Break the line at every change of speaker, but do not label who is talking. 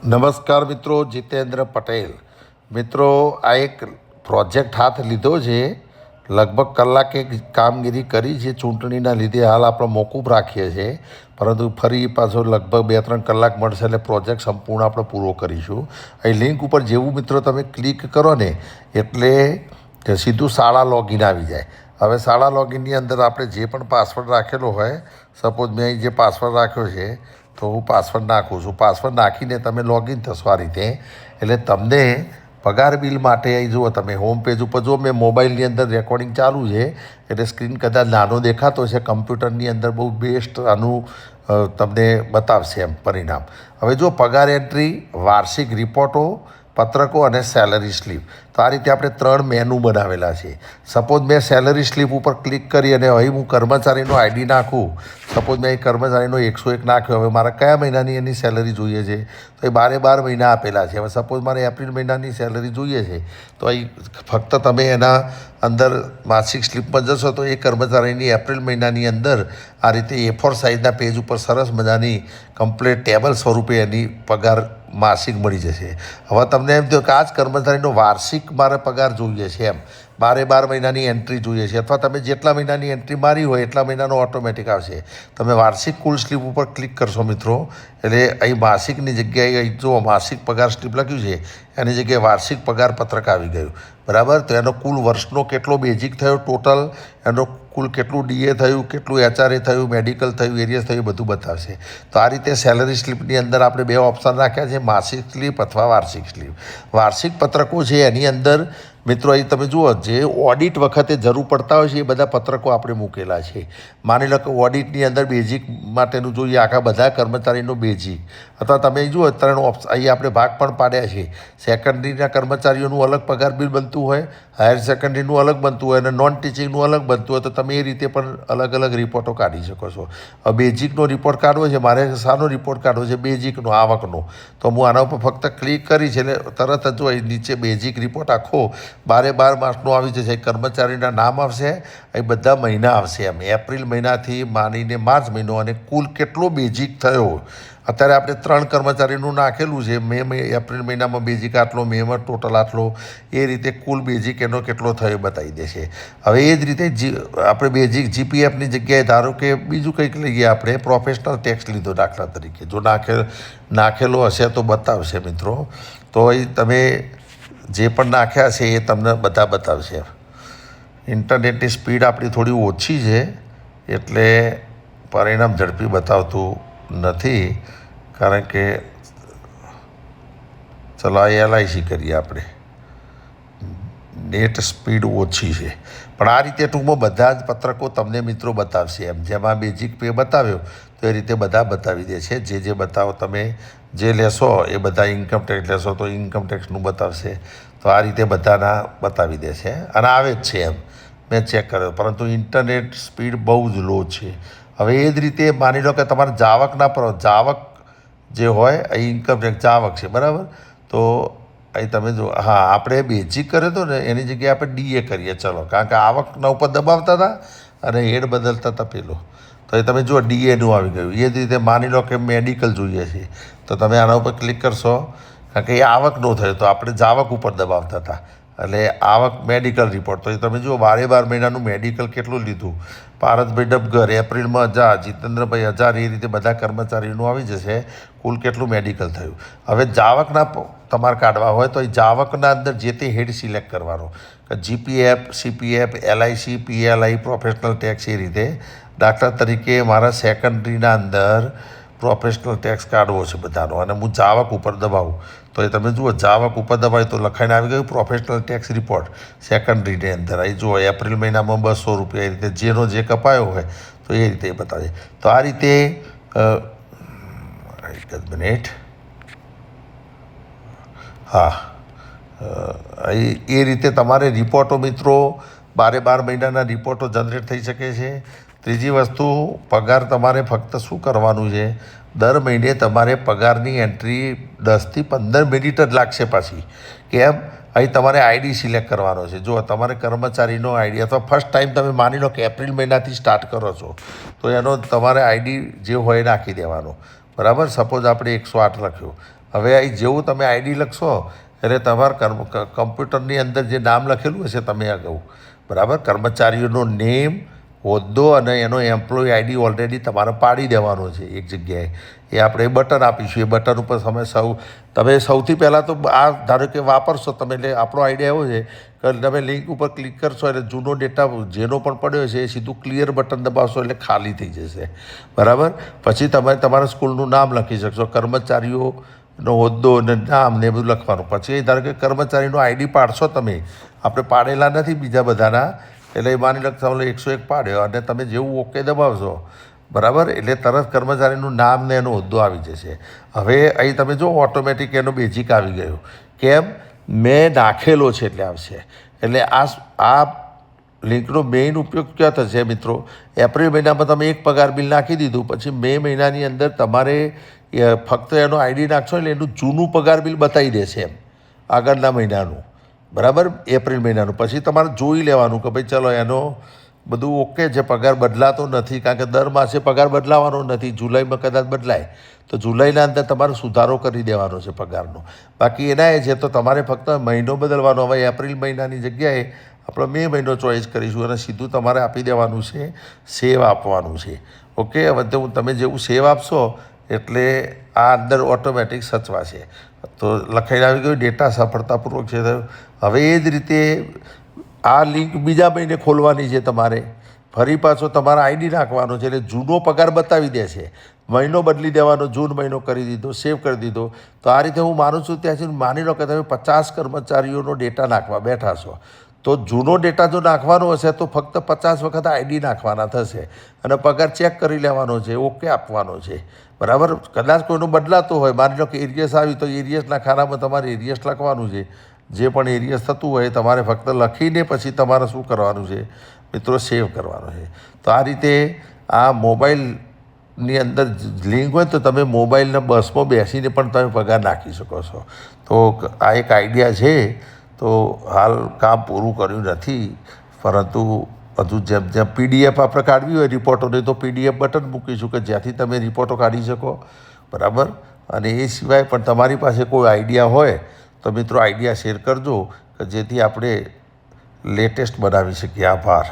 નમસ્કાર મિત્રો, જીતેન્દ્ર પટેલ. મિત્રો, આ એક પ્રોજેક્ટ હાથ લીધો છે. લગભગ કલાકે કામગીરી કરી છે. ચૂંટણીના લીધે હાલ આપણે મોકૂફ રાખીએ છીએ, પરંતુ ફરી પાછો લગભગ 2-3 કલાક મળશે એટલે પ્રોજેક્ટ સંપૂર્ણ આપણે પૂરો કરીશું. અહીં લિંક ઉપર જેવું મિત્રો તમે ક્લિક કરો ને એટલે સીધું શાળા લોગિન આવી જાય. હવે શાળા લોગિનની અંદર આપણે જે પણ પાસવર્ડ રાખેલો હોય, સપોઝ મેં અહીં જે પાસવર્ડ રાખ્યો છે તો હું પાસવર્ડ નાખું છું. પાસવર્ડ નાખીને તમે લોગિન થશો આ રીતે. એટલે તમને પગાર બિલ માટે અહીં જુઓ, તમે હોમ પેજ ઉપર જુઓ. મેં મોબાઈલની અંદર રેકોર્ડિંગ ચાલુ છે એટલે સ્ક્રીન કદાચ નાનો દેખાતો છે. કમ્પ્યુટરની અંદર બહુ બેસ્ટ આનું તમને બતાવશે એમ પરિણામ. હવે જો પગાર એન્ટ્રી, વાર્ષિક રિપોર્ટો, પત્રકો અને સેલરી સ્લીપ. તો આ રીતે આપણે 3 મેનુ બનાવેલા છે. સપોઝ મેં સેલરી સ્લીપ ઉપર ક્લિક કરી અને અહીં હું કર્મચારીનો આઈડી નાખું. સપોઝ મેં અહીં કર્મચારીનો 101 નાખ્યો. હવે મારા કયા મહિનાની એની સેલરી જોઈએ છે તો એ 12 મહિના આપેલા છે. હવે સપોઝ મારે એપ્રિલ મહિનાની સેલરી જોઈએ છે તો અહીં ફક્ત તમે એના અંદર માસિક સ્લીપમાં જશો તો એ કર્મચારીની એપ્રિલ મહિનાની અંદર આ રીતે A4 સાઇઝના પેજ ઉપર સરસ મજાની કમ્પ્લીટ ટેબલ સ્વરૂપે એની પગાર માસિક મળી જશે. હવે તમને એમ થયું કે આ જ કર્મચારીનો વાર્ષિક મારે પગાર જોઈએ છે, એમ 12 મહિનાની એન્ટ્રી જોઈએ છે, અથવા તમે જેટલા મહિનાની એન્ટ્રી મારી હોય એટલા મહિનાનો ઓટોમેટિક આવશે. તમે વાર્ષિક કુલ સ્લીપ ઉપર ક્લિક કરશો મિત્રો એટલે અહીં માસિકની જગ્યાએ અહીં જો માસિક પગાર સ્લીપ લખ્યું છે એની જગ્યાએ વાર્ષિક પગાર પત્રક આવી ગયું, બરાબર. તો એનો કુલ વર્ષનો કેટલો બેઝિક થયો ટોટલ, એનો કુલ કેટલું DA થયું, કેટલું HRA થયું, મેડિકલ થયું, એરિયસ થયું, બધું બતાવશે. તો આ રીતે સેલરી સ્લીપની અંદર આપણે 2 ઓપ્શન રાખ્યા છે, માસિક સ્લીપ અથવા વાર્ષિક સ્લીપ. વાર્ષિક પત્રકો છે એની અંદર મિત્રો અહીં તમે જુઓ, જે ઓડિટ વખતે જરૂર પડતા હોય છે એ બધા પત્રકો આપણે મૂકેલા છે. માની લો કે ઓડિટની અંદર બેઝિક માટેનું જોઈએ, આખા બધા કર્મચારીનો બેઝિક, અથવા તમે જુઓ 3 ઓપ્શન અહીં આપણે ભાગ પણ પાડ્યા છે. સેકન્ડરીના કર્મચારીઓનું અલગ પગાર બિલ બનતું હોય, હાયર સેકન્ડરીનું અલગ બનતું હોય અને નોન ટીચિંગનું અલગ બનતું હોય. તો તમે એ રીતે પણ અલગ અલગ રિપોર્ટો કાઢી શકો છો. હવે બેઝિકનો રિપોર્ટ કાઢવો છે મારે, શાનો રિપોર્ટ કાઢવો છે? બેઝિકનો, આવકનો. તો હું આના ઉપર ફક્ત ક્લિક કરીશ એટલે તરત જ જો અહીં નીચે બેઝિક રિપોર્ટ આખો 12 માસનો આવી જશે. કર્મચારીના નામ આવશે, અહીં બધા મહિના આવશે એમ, એપ્રિલ મહિનાથી માનીને માર્ચ મહિનો, અને કુલ કેટલો બેઝિક થયો. અત્યારે આપણે 3 કર્મચારીનું નાખેલું છે. એપ્રિલ મહિનામાં બેઝિક આટલો, મેમાં ટોટલ આટલો, એ રીતે કુલ બેઝિક એનો કેટલો થયો બતાવી દેશે. હવે એ જ રીતે આપણે બેઝિક GPFની જગ્યાએ ધારો કે બીજું કંઈક લઈએ, આપણે પ્રોફેશનલ ટેક્સ લીધો દાખલા તરીકે, જો નાખેલો હશે તો બતાવશે મિત્રો. તો એ તમે જે પણ નાખ્યા છે એ તમને બધા બતાવશે. ઇન્ટરનેટની સ્પીડ આપણી થોડી ઓછી છે એટલે પરિણામ ઝડપી બતાવતું નથી. કારણ કે ચલો આ LIC કરીએ આપણે, નેટ સ્પીડ ઓછી છે. પણ આ રીતે ટૂંકમાં બધા જ પત્રકો તમને મિત્રો બતાવશે એમ. જેમાં બેઝિક પે બતાવ્યો તો એ રીતે બધા બતાવી દે છે. જે બતાવો તમે જે લેશો એ બધા ઇન્કમ ટેક્સ લેશો તો ઇન્કમ ટેક્સનું બતાવશે. તો આ રીતે બધાના બતાવી દે છે અને આવે જ છે એમ. મેં ચેક કર્યો, પરંતુ ઇન્ટરનેટ સ્પીડ બહુ જ લો છે. હવે એ જ રીતે માની લો કે તમારે જાવક જે હોય, અહીં ઇન્કમ ટેક્સ જાવક છે, બરાબર. તો અહીં તમે જો, હા આપણે બેઝિક કર્યો હતો ને એની જગ્યાએ આપણે DA કરીએ. ચલો, કારણ કે આવકના ઉપર દબાવતા હતા અને હેડ બદલતા હતા પેલો. તો એ તમે જુઓ DAનું આવી ગયું. એ જ રીતે માની લો કે મેડિકલ જોઈએ છે તો તમે આના ઉપર ક્લિક કરશો, કારણ કે એ આવકનો થયો તો આપણે જાવક ઉપર દબાવતા હતા એટલે આવક મેડિકલ રિપોર્ટ. તો એ તમે જુઓ 12 મહિનાનું મેડિકલ કેટલું લીધું. પારસભાઈ ડબગર એપ્રિલમાં 1000, જીતેન્દ્રભાઈ 1000, એ રીતે બધા કર્મચારીનું આવી જશે કુલ કેટલું મેડિકલ થયું. હવે જાવકના તમારે કાઢવા હોય તો એ જાવકના અંદર જે તે હેડ સિલેક્ટ કરવાનો, કે GPF, CPF, LIC, PLI, professional tax, એ રીતે. દાખલા તરીકે મારા સેકન્ડરીના અંદર પ્રોફેશનલ ટેક્સ કાઢવો છે બધાનો, અને હું જાવક ઉપર દબાવું તો એ તમે જુઓ જાવક ઉપર દબાવી તો લખાઈને આવી ગયું પ્રોફેશનલ ટેક્સ રિપોર્ટ સેકન્ડરીની અંદર. અહીં જુઓ એપ્રિલ મહિનામાં 200 રૂપિયા, એ રીતે જેનો જે કપાયો હોય તો એ રીતે બતાવે. તો આ રીતે એક જ મિનિટ, હા, એ રીતે તમારે રિપોર્ટો મિત્રો 12 મહિનાના રિપોર્ટો જનરેટ થઈ શકે છે. ત્રીજી વસ્તુ, પગાર તમારે ફક્ત શું કરવાનું છે, દર મહિને તમારે પગારની એન્ટ્રી 10 થી 15 મિનિટ જ લાગશે પાછી. કેમ? અહીં તમારે ID સિલેક્ટ કરવાનો છે. જો તમારે કર્મચારીનો ID, અથવા ફર્સ્ટ ટાઈમ તમે માની લો કે એપ્રિલ મહિનાથી સ્ટાર્ટ કરો છો તો એનો તમારે ID જે હોય નાખી દેવાનો, બરાબર. સપોઝ આપણે 108 લખ્યું હવે અહીં જેવું તમે આઈડી લખશો એટલે તમારા કમ્પ્યુટરની અંદર જે નામ લખેલું હશે તમે અગાઉ બરાબર કર્મચારીઓનો નેમ હોદ્દો અને એનો એમ્પ્લોય આઈડી ઓલરેડી તમારે પાડી દેવાનો છે એક જગ્યાએ. એ આપણે બટન આપીશું. એ બટન ઉપર તમે સૌથી પહેલાં તો આ ધારો કે વાપરશો તમે એટલે આપણો આઈડિયા એવો છે કે તમે લિંક ઉપર ક્લિક કરશો એટલે જૂનો ડેટા જેનો પણ પડ્યો છે એ સીધું ક્લિયર બટન દબાવશો એટલે ખાલી થઈ જશે બરાબર. પછી તમે તમારા સ્કૂલનું નામ લખી શકશો, કર્મચારીઓનો હોદ્દો અને નામ ને એ બધું લખવાનું. પછી ધારો કે કર્મચારીનો આઈડી પાડશો તમે, આપણે પાડેલા નથી બીજા બધાના, એટલે એ માની લો તમે 101 પાડ્યો અને તમે જેવું ઓકે દબાવશો બરાબર એટલે તરત કર્મચારીનું નામ ને એનો હોદ્દો આવી જશે. હવે અહીં તમે જો ઓટોમેટિક એનો બેઝિક આવી ગયો. કેમ? મેં નાખેલો છે એટલે આવશે. એટલે આ લિંકનો મેઇન ઉપયોગ ક્યાં થશે મિત્રો? એપ્રિલ મહિનામાં તમે એક પગાર બિલ નાખી દીધું, પછી મે મહિનાની અંદર તમારે ફક્ત એનો આઈડી નાખશો એટલે એનું જૂનું પગાર બિલ બતાવી દેશે એમ આગળના મહિનાનું બરાબર, એપ્રિલ મહિનાનું. પછી તમારે જોઈ લેવાનું કે ભાઈ ચલો એનો બધું ઓકે છે, પગાર બદલાતો નથી, કારણ કે દર માસે પગાર બદલાવાનો નથી. જુલાઈમાં કદાચ બદલાય તો જુલાઈના અંદર તમારે સુધારો કરી દેવાનો છે પગારનો. બાકી એના એ છે તો તમારે ફક્ત મહિનો બદલવાનો. હવે એપ્રિલ મહિનાની જગ્યાએ આપણે મે મહિનો ચોઈસ કરીશું અને સીધું તમારે આપી દેવાનું છે, સેવ આપવાનું છે. ઓકે, હવે તો તમે જેવું સેવ આપશો એટલે આ અંદર ઓટોમેટિક સચવાશે. તો લખાઈને આવી ગયું ડેટા સફળતાપૂર્વક છે. હવે એ જ રીતે આ લિંક બીજા મહિને ખોલવાની છે તમારે. ફરી પાછો તમારા આઈડી નાખવાનો છે એટલે જૂનો પગાર બતાવી દેશે. મહિનો બદલી દેવાનો, જૂન મહિનો કરી દીધો, સેવ કરી દીધો. તો આ રીતે હું માનું છું ત્યાં સુધી માની લો કે તમે 50 કર્મચારીઓનો ડેટા નાખવા બેઠા છો, તો જૂનો ડેટા જો નાખવાનો હશે તો ફક્ત 50 વખત આઈડી નાખવાના થશે અને પગાર ચેક કરી લેવાનો છે, ઓકે આપવાનો છે બરાબર. કદાચ કોઈનો બદલાતો હોય, માની લો કે એરિયસ આવી તો એરિયસના ખાનામાં તમારે એરિયસ લખવાનું છે. જે પણ એરિયસ થતું હોય તમારે ફક્ત લખીને પછી તમારે શું કરવાનું છે મિત્રો? સેવ કરવાનો છે. તો આ રીતે આ મોબાઈલની અંદર લિંક હોય તો તમે મોબાઈલના બસમાં બેસીને પણ તમે પગાર નાખી શકો છો. તો આ એક આઈડિયા છે. તો હાલ કામ પૂરું કર્યું નથી, પરંતુ હજુ જેમ જેમ PDF આપણે કાઢવી હોય રિપોર્ટોની તો PDF બટન મૂકીશું કે જ્યાંથી તમે રિપોર્ટો કાઢી શકો બરાબર. અને એ સિવાય પણ તમારી પાસે કોઈ આઈડિયા હોય તો મિત્રો આઈડિયા શેર કરજો કે જેથી આપણે લેટેસ્ટ બનાવી શકીએ. આભાર.